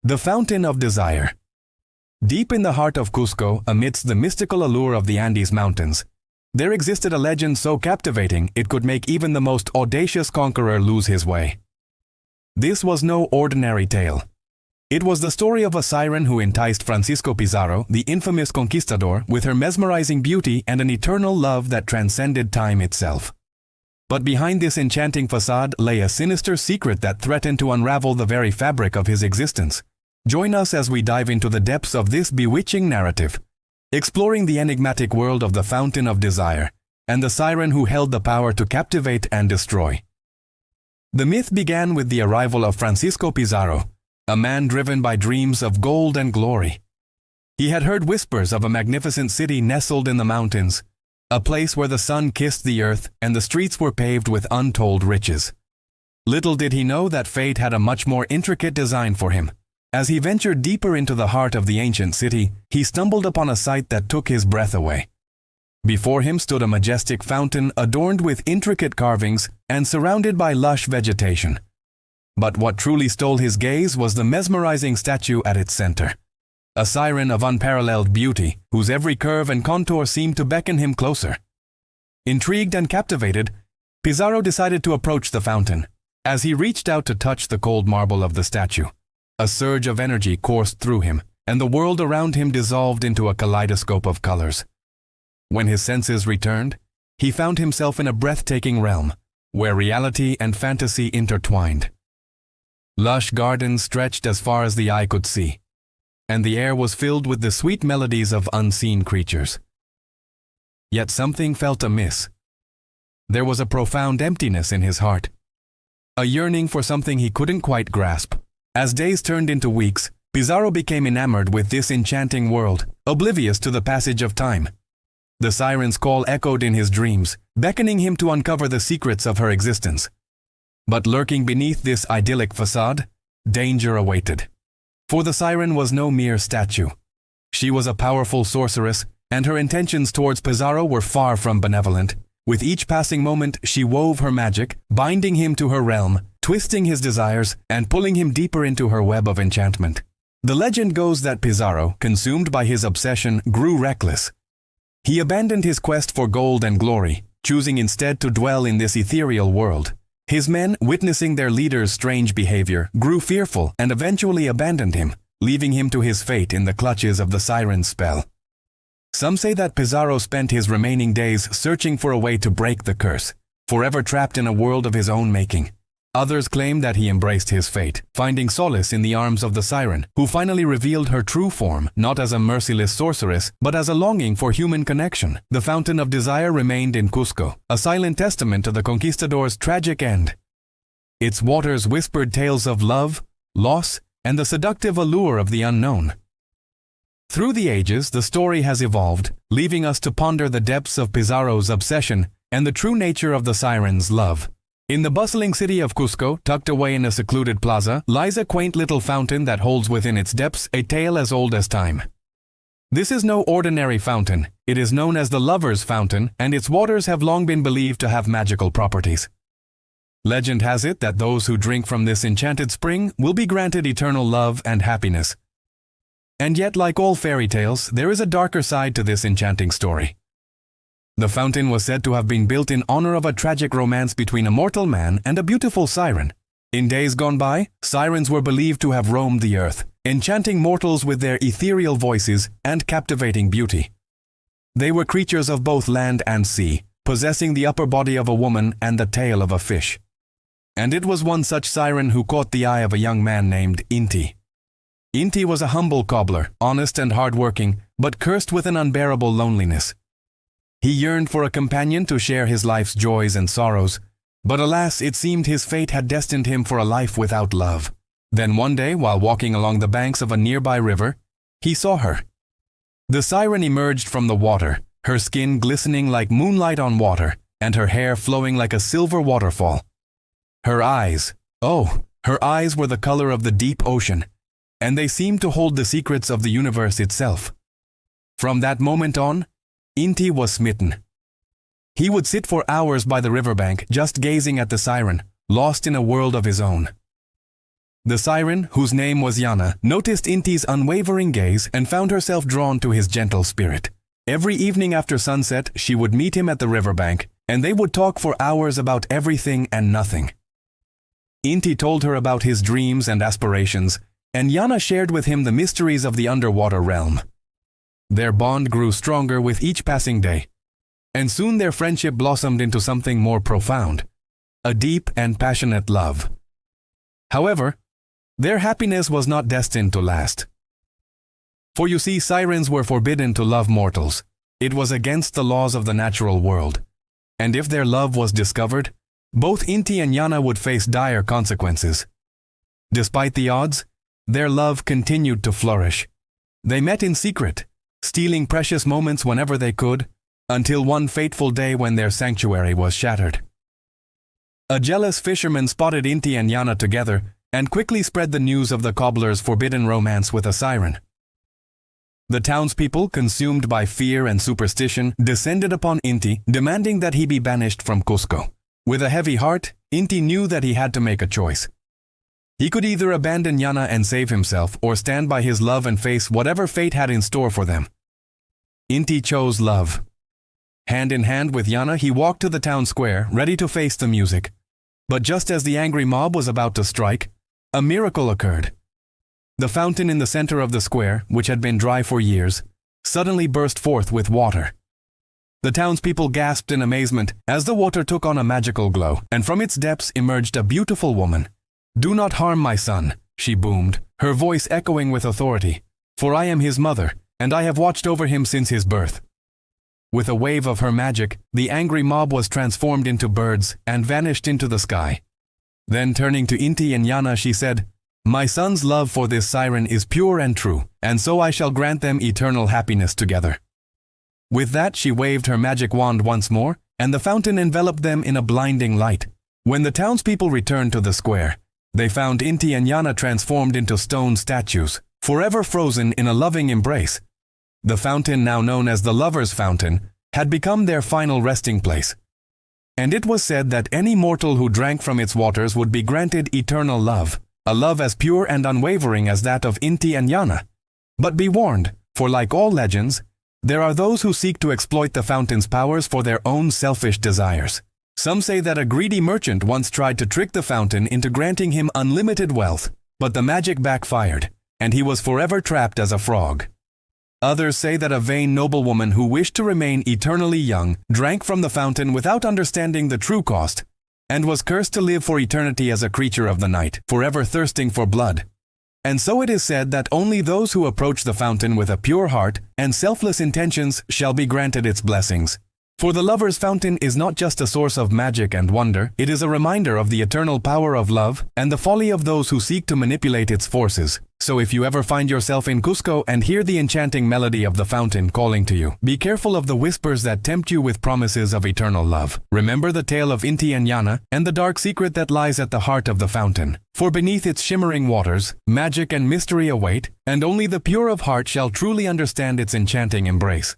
The Fountain of Desire. Deep in the heart of Cusco, amidst the mystical allure of the Andes Mountains, there existed a legend so captivating it could make even the most audacious conqueror lose his way. This was no ordinary tale. It was the story of a siren who enticed Francisco Pizarro, the infamous conquistador, with her mesmerizing beauty and an eternal love that transcended time itself. But behind this enchanting facade lay a sinister secret that threatened to unravel the very fabric of his existence. Join us as we dive into the depths of this bewitching narrative, exploring the enigmatic world of the Fountain of Desire and the siren who held the power to captivate and destroy. The myth began with the arrival of Francisco Pizarro, a man driven by dreams of gold and glory. He had heard whispers of a magnificent city nestled in the mountains, a place where the sun kissed the earth and the streets were paved with untold riches. Little did he know that fate had a much more intricate design for him. As he ventured deeper into the heart of the ancient city, he stumbled upon a sight that took his breath away. Before him stood a majestic fountain adorned with intricate carvings and surrounded by lush vegetation. But what truly stole his gaze was the mesmerizing statue at its center. A siren of unparalleled beauty, whose every curve and contour seemed to beckon him closer. Intrigued and captivated, Pizarro decided to approach the fountain. As he reached out to touch the cold marble of the statue, a surge of energy coursed through him, and the world around him dissolved into a kaleidoscope of colors. When his senses returned, he found himself in a breathtaking realm, where reality and fantasy intertwined. Lush gardens stretched as far as the eye could see, and the air was filled with the sweet melodies of unseen creatures. Yet something felt amiss. There was a profound emptiness in his heart, a yearning for something he couldn't quite grasp. As days turned into weeks, Pizarro became enamored with this enchanting world, oblivious to the passage of time. The siren's call echoed in his dreams, beckoning him to uncover the secrets of her existence. But lurking beneath this idyllic facade, danger awaited. For the siren was no mere statue. She was a powerful sorceress, and her intentions towards Pizarro were far from benevolent. With each passing moment, she wove her magic, binding him to her realm, twisting his desires, and pulling him deeper into her web of enchantment. The legend goes that Pizarro, consumed by his obsession, grew reckless. He abandoned his quest for gold and glory, choosing instead to dwell in this ethereal world. His men, witnessing their leader's strange behavior, grew fearful and eventually abandoned him, leaving him to his fate in the clutches of the siren's spell. Some say that Pizarro spent his remaining days searching for a way to break the curse, forever trapped in a world of his own making. Others claim that he embraced his fate, finding solace in the arms of the siren, who finally revealed her true form, not as a merciless sorceress, but as a longing for human connection. The Fountain of Desire remained in Cusco, a silent testament to the conquistador's tragic end. Its waters whispered tales of love, loss, and the seductive allure of the unknown. Through the ages, the story has evolved, leaving us to ponder the depths of Pizarro's obsession and the true nature of the siren's love. In the bustling city of Cusco, tucked away in a secluded plaza, lies a quaint little fountain that holds within its depths a tale as old as time. This is no ordinary fountain. It is known as the Lover's Fountain, and its waters have long been believed to have magical properties. Legend has it that those who drink from this enchanted spring will be granted eternal love and happiness. And yet, like all fairy tales, there is a darker side to this enchanting story. The fountain was said to have been built in honor of a tragic romance between a mortal man and a beautiful siren. In days gone by, sirens were believed to have roamed the earth, enchanting mortals with their ethereal voices and captivating beauty. They were creatures of both land and sea, possessing the upper body of a woman and the tail of a fish. And it was one such siren who caught the eye of a young man named Inti. Inti was a humble cobbler, honest and hardworking, but cursed with an unbearable loneliness. He yearned for a companion to share his life's joys and sorrows, but alas, it seemed his fate had destined him for a life without love. Then one day, while walking along the banks of a nearby river, he saw her. The siren emerged from the water, her skin glistening like moonlight on water, and her hair flowing like a silver waterfall. Her eyes were the color of the deep ocean, and they seemed to hold the secrets of the universe itself. From that moment on, Inti was smitten. He would sit for hours by the riverbank, just gazing at the siren, lost in a world of his own. The siren, whose name was Yana, noticed Inti's unwavering gaze and found herself drawn to his gentle spirit. Every evening after sunset, she would meet him at the riverbank, and they would talk for hours about everything and nothing. Inti told her about his dreams and aspirations, and Yana shared with him the mysteries of the underwater realm. Their bond grew stronger with each passing day, and soon their friendship blossomed into something more profound, a deep and passionate love. However, their happiness was not destined to last. For you see, sirens were forbidden to love mortals. It was against the laws of the natural world. And if their love was discovered, both Inti and Yana would face dire consequences. Despite the odds, their love continued to flourish. They met in secret, stealing precious moments whenever they could, until one fateful day when their sanctuary was shattered. A jealous fisherman spotted Inti and Yana together and quickly spread the news of the cobbler's forbidden romance with a siren. The townspeople, consumed by fear and superstition, descended upon Inti, demanding that he be banished from Cusco. With a heavy heart, Inti knew that he had to make a choice. He could either abandon Yana and save himself, or stand by his love and face whatever fate had in store for them. Inti chose love. Hand in hand with Yana, he walked to the town square, ready to face the music. But just as the angry mob was about to strike, a miracle occurred. The fountain in the center of the square, which had been dry for years, suddenly burst forth with water. The townspeople gasped in amazement as the water took on a magical glow, and from its depths emerged a beautiful woman. "Do not harm my son," she boomed, her voice echoing with authority, "for I am his mother, and I have watched over him since his birth." With a wave of her magic, the angry mob was transformed into birds and vanished into the sky. Then turning to Inti and Yana, she said, "My son's love for this siren is pure and true, and so I shall grant them eternal happiness together." With that, she waved her magic wand once more, and the fountain enveloped them in a blinding light. When the townspeople returned to the square, they found Inti and Yana transformed into stone statues, forever frozen in a loving embrace. The fountain, now known as the Lover's Fountain, had become their final resting place. And it was said that any mortal who drank from its waters would be granted eternal love, a love as pure and unwavering as that of Inti and Yana. But be warned, for like all legends, there are those who seek to exploit the fountain's powers for their own selfish desires. Some say that a greedy merchant once tried to trick the fountain into granting him unlimited wealth, but the magic backfired, and he was forever trapped as a frog. Others say that a vain noblewoman who wished to remain eternally young drank from the fountain without understanding the true cost, and was cursed to live for eternity as a creature of the night, forever thirsting for blood. And so it is said that only those who approach the fountain with a pure heart and selfless intentions shall be granted its blessings. For the Lover's Fountain is not just a source of magic and wonder, it is a reminder of the eternal power of love and the folly of those who seek to manipulate its forces. So if you ever find yourself in Cusco and hear the enchanting melody of the fountain calling to you, be careful of the whispers that tempt you with promises of eternal love. Remember the tale of Inti and Yana and the dark secret that lies at the heart of the fountain. For beneath its shimmering waters, magic and mystery await, and only the pure of heart shall truly understand its enchanting embrace.